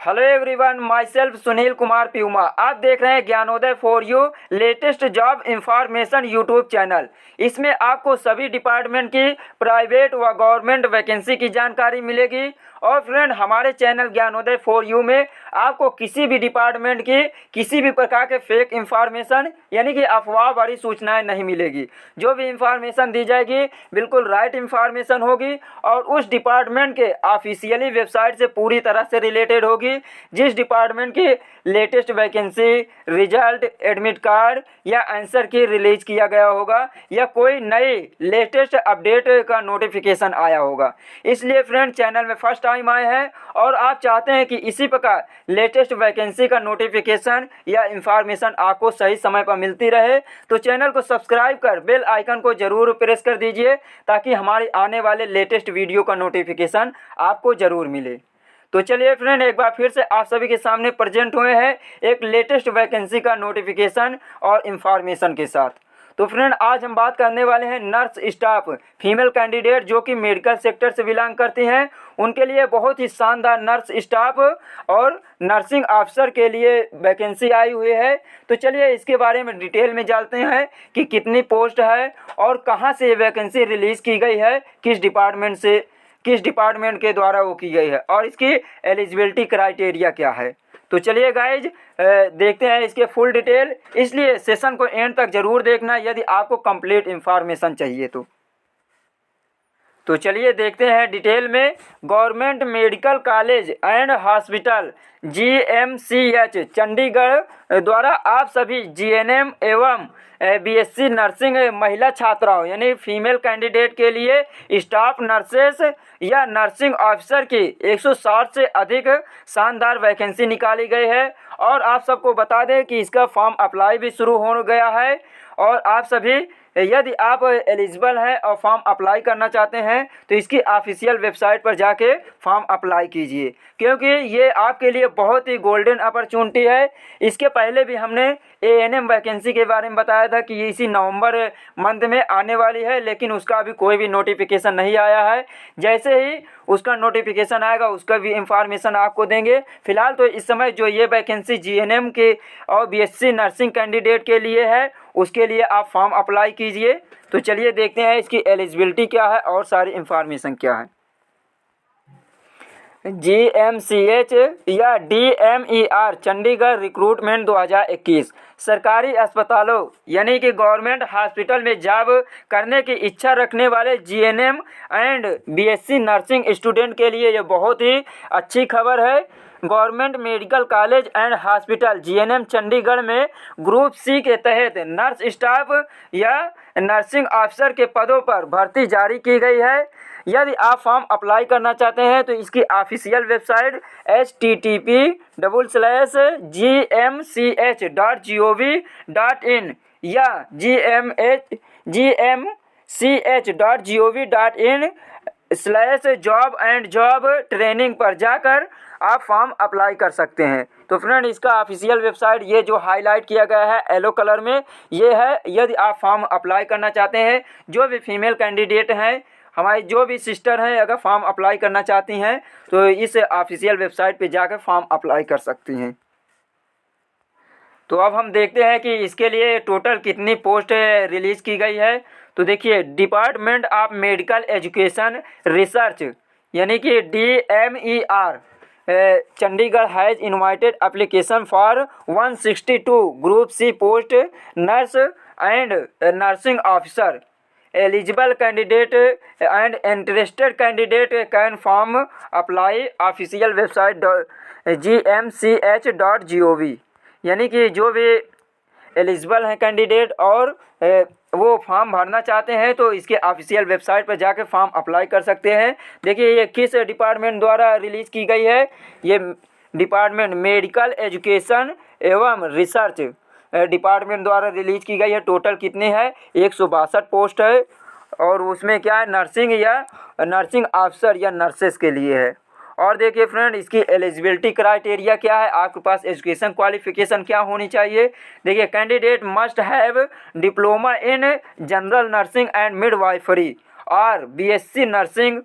Hello everyone, myself Sunil Kumar Puma. आप देख रहे हैं Gyanodaya for you latest job information YouTube channel. इसमें आपको सभी डिपार्टमेंट की प्राइवेट व गवर्नमेंट वैकेंसी की जानकारी मिलेगी। और फ्रेंड, हमारे चैनल ज्ञानोदय फॉर यू में आपको किसी भी डिपार्टमेंट की किसी भी प्रकार के फेक इंफॉर्मेशन यानी कि अफवाह भरी सूचनाएं नहीं मिलेगी। जो भी इंफॉर्मेशन दी जाएगी बिल्कुल राइट इंफॉर्मेशन होगी और उस डिपार्टमेंट के ऑफिशियली वेबसाइट से पूरी तरह से रिलेटेड होगी। जिस डिपार्टमेंट की latest vacancy, result, admit card या आंसर की रिलीज किया गया होगा या कोई नई लेटेस्ट अपडेट का नोटिफिकेशन आया होगा। इसलिए फ्रेंड, चैनल में फर्स्ट टाइम आए हैं और आप चाहते हैं कि इसी प्रकार लेटेस्ट वैकेंसी का नोटिफिकेशन या इंफॉर्मेशन आपको सही समय पर मिलती रहे तो चैनल को सब्सक्राइब कर बेल आइकन को जरूर प्रेस कर दीजिए ताकि हमारे आने वाले लेटेस्ट वीडियो का नोटिफिकेशन आपको ज़रूर मिले। तो चलिए फ्रेंड, एक बार फिर से आप सभी के सामने प्रेजेंट हुए हैं एक लेटेस्ट वैकेंसी का नोटिफिकेशन और इंफॉर्मेशन के साथ। तो फ्रेंड, आज हम बात करने वाले हैं नर्स स्टाफ फीमेल कैंडिडेट जो कि मेडिकल सेक्टर से बिलोंग करती हैं। उनके लिए बहुत ही शानदार नर्स स्टाफ और नर्सिंग ऑफिसर के लिए वैकेंसी आई हुई है। तो चलिए इसके बारे में डिटेल में जानते हैं कि कितनी पोस्ट है और कहाँ से ये वैकेंसी रिलीज़ की गई है, किस डिपार्टमेंट के द्वारा वो की गई है और इसकी एलिजिबिलिटी क्राइटेरिया क्या है। तो चलिए गाइज, देखते हैं इसके फुल डिटेल। इसलिए सेशन को एंड तक ज़रूर देखना यदि आपको कंप्लीट इंफॉर्मेशन चाहिए तो चलिए देखते हैं डिटेल में। Government medical college and hospital GMCH Chandigarh द्वारा आप सभी GNM एवं BSc नर्सिंग महिला छात्राओं यानी फीमेल कैंडिडेट के लिए स्टाफ नर्सेस या नर्सिंग ऑफिसर की 160 से अधिक शानदार वैकेंसी निकाली गई है। और आप सबको बता दें कि इसका फॉर्म अप्लाई भी शुरू हो गया है और आप सभी यदि आप एलिजिबल हैं और फॉर्म अप्लाई करना चाहते हैं तो इसकी ऑफिशियल वेबसाइट पर जाके फॉर्म अप्लाई कीजिए क्योंकि ये आपके लिए बहुत ही गोल्डन अपॉर्चुनिटी है। इसके पहले भी हमने ANM वैकेंसी के बारे में बताया था कि ये इसी नवंबर मंथ में आने वाली है, लेकिन उसका अभी कोई भी नोटिफिकेशन नहीं आया है। जैसे ही उसका नोटिफिकेशन आएगा उसका भी इंफॉर्मेशन आपको देंगे। फिलहाल तो इस समय जो ये वैकेंसी GNM के और BSc नर्सिंग कैंडिडेट के लिए है उसके लिए आप फॉर्म अप्लाई कीजिए। तो चलिए देखते हैं इसकी एलिजिबिलिटी क्या है और सारी इंफॉर्मेशन क्या है। GMCH या DMER चंडीगढ़ रिक्रूटमेंट 2021 सरकारी अस्पतालों यानी कि गवर्नमेंट हॉस्पिटल में जॉब करने की इच्छा रखने वाले GNM and BSc nursing student के लिए ये बहुत ही अच्छी खबर है। Government medical college and hospital GNM Chandigarh में ग्रुप C के तहत नर्स स्टाफ या नर्सिंग ऑफिसर के पदों पर भर्ती जारी की गई है। यदि आप फॉर्म अप्लाई करना चाहते हैं तो इसकी ऑफिशियल वेबसाइट http://gmch.gov.in या gmch.gov.in/जॉब एंड जॉब ट्रेनिंग पर जाकर आप फॉर्म अप्लाई कर सकते हैं। तो फ्रेंड, इसका ऑफिशियल वेबसाइट ये जो हाईलाइट किया गया है येलो कलर में ये है। यदि आप फॉर्म अप्लाई करना चाहते हैं, जो भी फीमेल कैंडिडेट हैं, हमारी जो भी सिस्टर हैं, अगर फॉर्म अप्लाई करना चाहती हैं तो इस ऑफिशियल वेबसाइट पे जाकर फॉर्म अप्लाई कर सकती हैं। तो अब हम देखते हैं कि इसके लिए टोटल कितनी पोस्ट रिलीज़ की गई है। तो देखिए, department of medical education research यानी कि DMER Chandigarh has invited application for 162 group C post nurse and nursing officer. Eligible candidate and interested candidate can form apply official website gmch.gov यानी कि जो भी एलिजिबल हैं कैंडिडेट और वो फॉर्म भरना चाहते हैं तो इसके ऑफिशियल वेबसाइट पर जाकर फॉर्म अप्लाई कर सकते हैं। देखिए ये किस डिपार्टमेंट द्वारा रिलीज़ की गई है। ये डिपार्टमेंट मेडिकल एजुकेशन एवं रिसर्च डिपार्टमेंट द्वारा रिलीज़ की गई है। टोटल कितनी है? 162 पोस्ट है और उसमें क्या है, नर्सिंग या नर्सिंग ऑफिसर या नर्सेस के लिए है। और देखिए फ्रेंड, इसकी एलिजिबिलिटी क्राइटेरिया क्या है, आपके पास एजुकेशन क्वालिफिकेशन क्या होनी चाहिए। देखिए, candidate must have diploma in general nursing and midwifery और BSc नर्सिंग।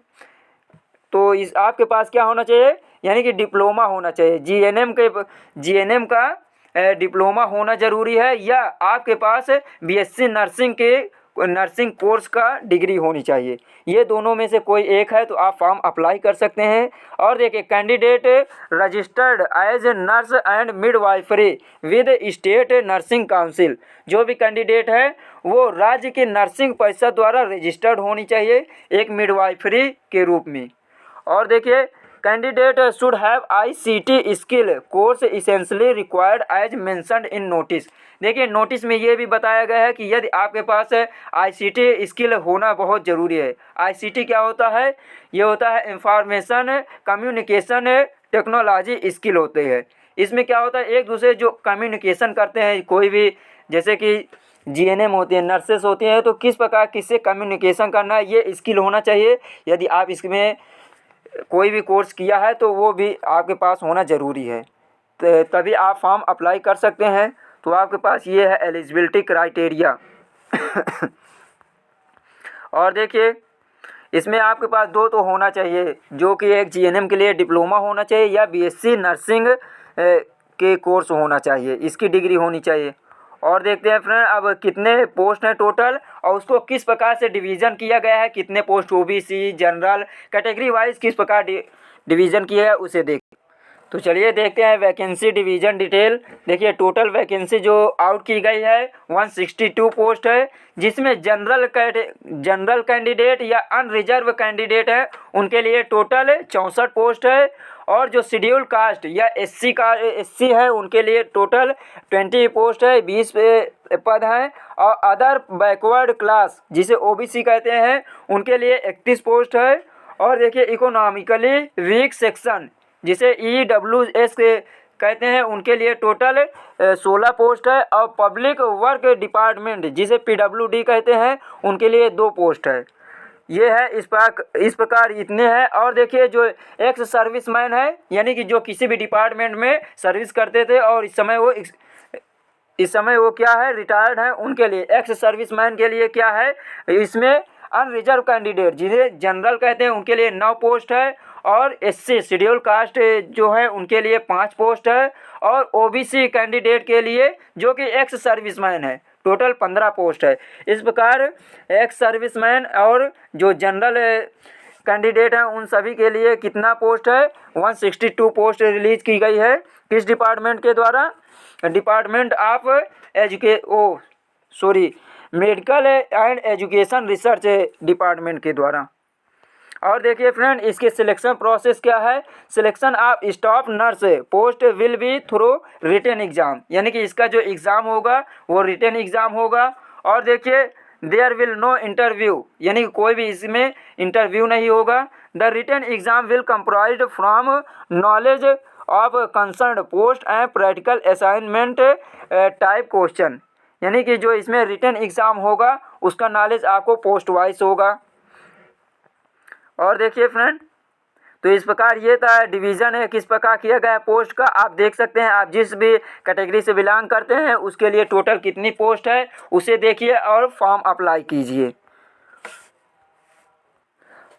तो इस आपके पास क्या होना चाहिए, यानी कि डिप्लोमा होना चाहिए, जीएनएम का डिप्लोमा होना ज़रूरी है, या आपके पास बीएससी नर्सिंग कोर्स का डिग्री होनी चाहिए। ये दोनों में से कोई एक है तो आप फॉर्म अप्लाई कर सकते हैं। और देखिए, candidate registered as nurse and midwifery with state nursing council, जो भी कैंडिडेट है वो राज्य की नर्सिंग परिषद द्वारा रजिस्टर्ड होनी चाहिए एक मिडवाइफरी के रूप में। और देखिए, candidate should have ICT skill course essentially required as mentioned in notice. देखिए, नोटिस में ये भी बताया गया है कि यदि आपके पास ICT स्किल होना बहुत ज़रूरी है। ICT क्या होता है? ये होता है इंफॉर्मेशन कम्युनिकेशन टेक्नोलॉजी स्किल होते हैं। इसमें क्या होता है, एक दूसरे जो कम्युनिकेशन करते हैं, कोई भी जैसे कि जीएनएम होती है, नर्सेस होती हैं, तो किस प्रकार किससे कम्युनिकेशन करना है, ये स्किल होना चाहिए। यदि आप इसमें कोई भी कोर्स किया है तो वो भी आपके पास होना ज़रूरी है, तभी आप फॉर्म अप्लाई कर सकते हैं। तो आपके पास ये है एलिजिबिलिटी क्राइटेरिया। और देखिए, इसमें आपके पास दो तो होना चाहिए, जो कि एक जीएनएम के लिए डिप्लोमा होना चाहिए या बीएससी नर्सिंग के कोर्स होना चाहिए, इसकी डिग्री होनी चाहिए। और देखते हैं फ्रेंड, अब कितने पोस्ट हैं टोटल और उसको किस प्रकार से डिवीज़न किया गया है, कितने post OBC general category wise किस प्रकार डिवीज़न किया है उसे देख। तो चलिए देखते हैं वैकेंसी डिवीज़न डिटेल। देखिए, टोटल वैकेंसी जो आउट की गई है 162 पोस्ट है, जिसमें जनरल कैंडिडेट या अनरिजर्व कैंडिडेट है उनके लिए टोटल 64 पोस्ट है। और जो शेड्यूल कास्ट या एससी है उनके लिए टोटल 20 पोस्ट है, 20 पद हैं। और अदर बैकवर्ड क्लास जिसे ओबीसी कहते हैं उनके लिए 31 पोस्ट है। और देखिए, इकोनॉमिकली वीक सेक्शन जिसे EWS कहते हैं उनके लिए टोटल 16 पोस्ट है। और पब्लिक वर्क डिपार्टमेंट जिसे PWD कहते हैं उनके लिए 2 पोस्ट है। ये है इस प्रकार इतने हैं। और देखिए, जो एक्स सर्विसमैन है यानी कि जो किसी भी डिपार्टमेंट में सर्विस करते थे और इस समय वो क्या है, रिटायर्ड हैं, उनके लिए एक्स सर्विसमैन के लिए क्या है, इसमें अनरिजर्व कैंडिडेट जिसे जनरल कहते हैं उनके लिए 9 पोस्ट है। और एससी शेड्यूल कास्ट जो है उनके लिए 5 पोस्ट है। और ओबीसी कैंडिडेट के लिए जो कि एक्स सर्विसमैन है टोटल 15 पोस्ट है। इस प्रकार एक्स सर्विसमैन और जो जनरल कैंडिडेट हैं उन सभी के लिए कितना पोस्ट है, 162 पोस्ट रिलीज की गई है। किस डिपार्टमेंट के द्वारा? Department of medical and education research department के द्वारा। और देखिए फ्रेंड, इसके सिलेक्शन प्रोसेस क्या है। Selection of staff nurse post will be through written exam, यानी कि इसका जो एग्ज़ाम होगा वो रिटन एग्ज़ाम होगा। और देखिए, देयर विल नो इंटरव्यू, यानी कि कोई भी इसमें इंटरव्यू नहीं होगा। The written exam will comprise from knowledge of concern post and practical assignment type question, यानी कि जो इसमें रिटन एग्ज़ाम होगा उसका नॉलेज आपको पोस्ट वाइज होगा। और देखिए फ्रेंड, तो इस प्रकार ये था डिवीज़न है किस प्रकार किया गया है पोस्ट का। आप देख सकते हैं, आप जिस भी कैटेगरी से बिलोंग करते हैं उसके लिए टोटल कितनी पोस्ट है उसे देखिए और फॉर्म अप्लाई कीजिए।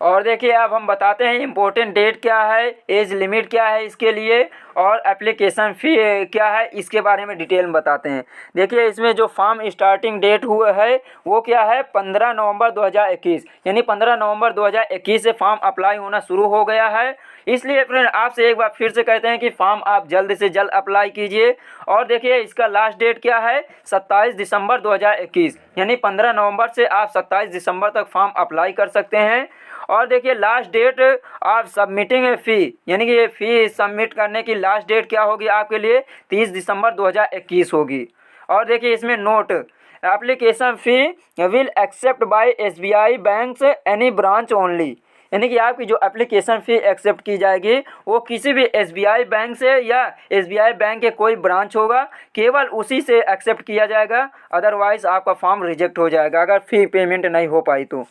और देखिए, अब हम बताते हैं इम्पोर्टेंट डेट क्या है, एज लिमिट क्या है इसके लिए, और एप्लीकेशन फ़ी क्या है, इसके बारे में डिटेल में बताते हैं। देखिए, इसमें जो फॉर्म स्टार्टिंग डेट हुआ है वो क्या है, 15 नवंबर 2021, यानी 15 नवंबर 2021 से फॉर्म अप्लाई होना शुरू हो गया है। इसलिए फ्रेंड, आपसे एक बार फिर से कहते हैं कि फॉर्म आप जल्द से जल्द अप्लाई कीजिए। और देखिए, इसका लास्ट डेट क्या है, 27 दिसंबर 2021, यानी 15 नवंबर से आप 27 दिसंबर तक फॉर्म अप्लाई कर सकते हैं। और देखिए, लास्ट डेट ऑफ सबमिटिंग फ़ी, यानी कि ये फ़ी सबमिट करने की लास्ट डेट क्या होगी आपके लिए, 30 दिसंबर 2021 होगी। और देखिए, इसमें note, application fee will except by SBI banks any branch only, यानी कि आपकी जो एप्लीकेशन फ़ी एक्सेप्ट की जाएगी वो किसी भी SBI बैंक से या SBI बैंक के कोई ब्रांच होगा, केवल उसी से एक्सेप्ट किया जाएगा, अदरवाइज़ आपका फॉर्म रिजेक्ट हो जाएगा अगर फ़ी पेमेंट नहीं हो पाई तो।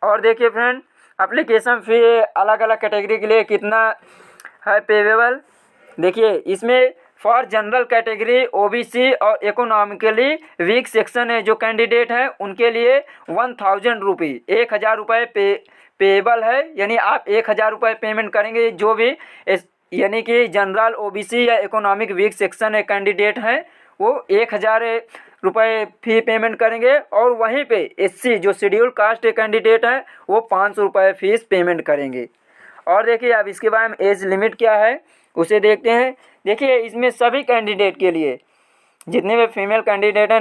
और देखिए फ्रेंड, एप्लीकेशन फ़ी अलग अलग कैटेगरी के लिए कितना है पेवेबल। देखिए, इसमें फॉर जनरल कैटेगरी, ओबीसी और इकोनॉमिकली वीक सेक्शन है जो कैंडिडेट हैं उनके लिए 1000 रुपये 1000 रुपये पेएबल है, यानी आप 1000 रुपये पेमेंट करेंगे। जो भी यानी कि जनरल, ओबीसी या इकोनॉमिक वीक सेक्शन कैंडिडेट हैं वो 1000 रुपये फी पेमेंट करेंगे, और वहीं पे एससी जो शेड्यूल कास्ट कैंडिडेट हैं वो 500 रुपये फीस पेमेंट करेंगे। और देखिए अब इसके बारे में एज लिमिट क्या है उसे देखते हैं। देखिए इसमें सभी कैंडिडेट के लिए, जितने भी फीमेल कैंडिडेट हैं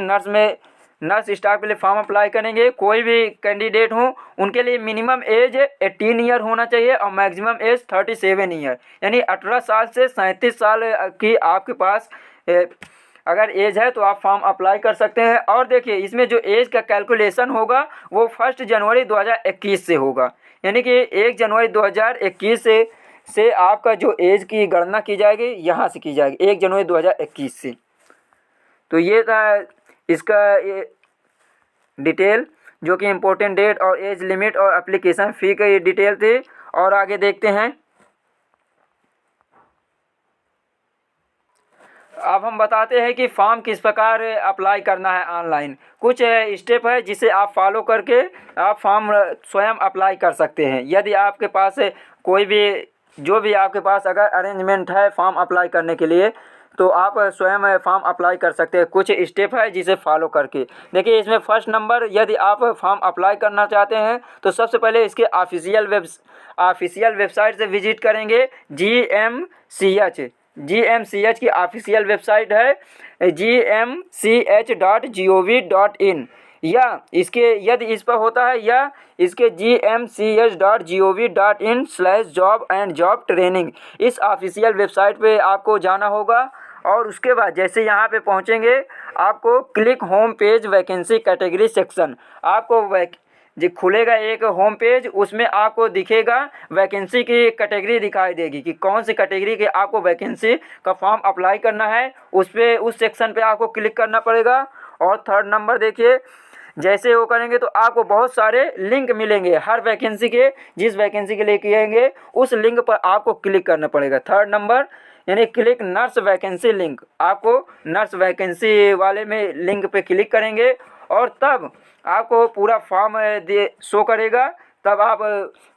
नर्स स्टाफ के लिए फॉर्म अप्लाई करेंगे, कोई भी कैंडिडेट हो उनके लिए मिनिमम एज 18 ईयर होना चाहिए और मैक्सिमम एज 37 ईयर, यानी 18 साल से 37 साल की आपके पास अगर एज है तो आप फॉर्म अप्लाई कर सकते हैं। और देखिए इसमें जो एज का कैलकुलेशन होगा वो 1 जनवरी 2021 से होगा, यानी कि 1 जनवरी 2021 से आपका जो एज की गणना की जाएगी यहाँ से की जाएगी 1 जनवरी 2021 से। तो ये था इसका ये डिटेल, जो कि इम्पोर्टेंट डेट और एज लिमिट और एप्लीकेशन फ़ी का ये डिटेल थे। और आगे देखते हैं। अब हम बताते हैं कि फॉर्म किस प्रकार अप्लाई करना है ऑनलाइन। कुछ स्टेप है जिसे आप फॉलो करके आप फॉर्म स्वयं अप्लाई कर सकते हैं। यदि आपके पास कोई भी जो भी आपके पास अगर अरेंजमेंट है फॉर्म अप्लाई करने के लिए तो आप स्वयं फॉर्म अप्लाई कर सकते हैं। कुछ स्टेप है जिसे फॉलो करके देखिए। इसमें फर्स्ट नंबर, यदि आप फॉर्म अप्लाई करना चाहते हैं तो सबसे पहले इसके ऑफिशियल वेबसाइट से विजिट करेंगे। GMCH की ऑफिशियल वेबसाइट है gmch.gov.in, या इसके यदि इस पर होता है या इसके gmch.gov.in/job&job-training इस ऑफिशियल वेबसाइट पे आपको जाना होगा। और उसके बाद जैसे यहाँ पे पहुँचेंगे आपको click home page vacancy category section, आपको जो खुलेगा एक होम पेज, उसमें आपको दिखेगा वैकेंसी की कैटेगरी दिखाई देगी कि कौन सी कैटेगरी के आपको वैकेंसी का फॉर्म अप्लाई करना है। उस सेक्शन पे आपको क्लिक करना पड़ेगा। और थर्ड नंबर देखिए, जैसे वो करेंगे तो आपको बहुत सारे लिंक मिलेंगे हर वैकेंसी के, जिस वैकेंसी के लिए किएंगे उस लिंक पर आपको क्लिक करना पड़ेगा। थर्ड नंबर यानी क्लिक नर्स वैकेंसी लिंक, आपको नर्स वैकेंसी वाले में लिंक पे क्लिक करेंगे और तब आपको पूरा फॉर्म शो करेगा। तब आप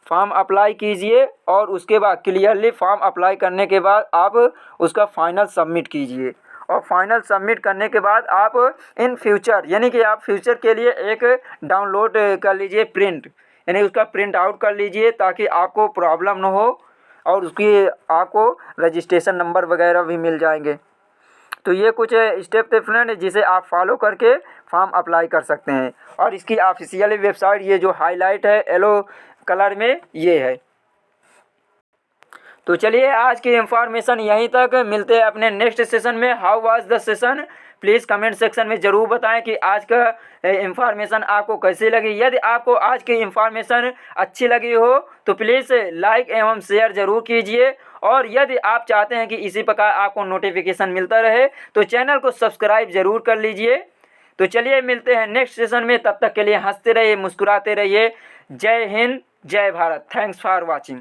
फॉर्म अप्लाई कीजिए और उसके बाद क्लियरली फॉर्म अप्लाई करने के बाद आप उसका फाइनल सबमिट कीजिए। और फाइनल सबमिट करने के बाद आप इन फ्यूचर यानी कि आप फ्यूचर के लिए एक डाउनलोड कर लीजिए प्रिंट, यानी उसका प्रिंट आउट कर लीजिए ताकि आपको प्रॉब्लम ना हो और उसकी आपको रजिस्ट्रेशन नंबर वगैरह भी मिल जाएंगे। तो ये कुछ स्टेप थे फ्रेंड जिसे आप फॉलो करके फॉर्म अप्लाई कर सकते हैं। और इसकी ऑफिशियल वेबसाइट ये जो हाईलाइट है येलो कलर में ये है। तो चलिए आज की इन्फॉर्मेशन यहीं तक, मिलते हैं अपने नेक्स्ट सेशन में। How was the session, please comment section में ज़रूर बताएं कि आज का इन्फॉर्मेशन आपको कैसी लगी। यदि आपको आज की इन्फॉर्मेशन अच्छी लगी हो तो प्लीज़ लाइक एवं शेयर ज़रूर कीजिए। और यदि आप चाहते हैं कि इसी प्रकार आपको नोटिफिकेशन मिलता रहे तो चैनल को सब्सक्राइब ज़रूर कर लीजिए। तो चलिए मिलते हैं नेक्स्ट सेशन में, तब तक के लिए हंसते रहिए, मुस्कुराते रहिए। जय हिंद, जय भारत। Thanks for watching.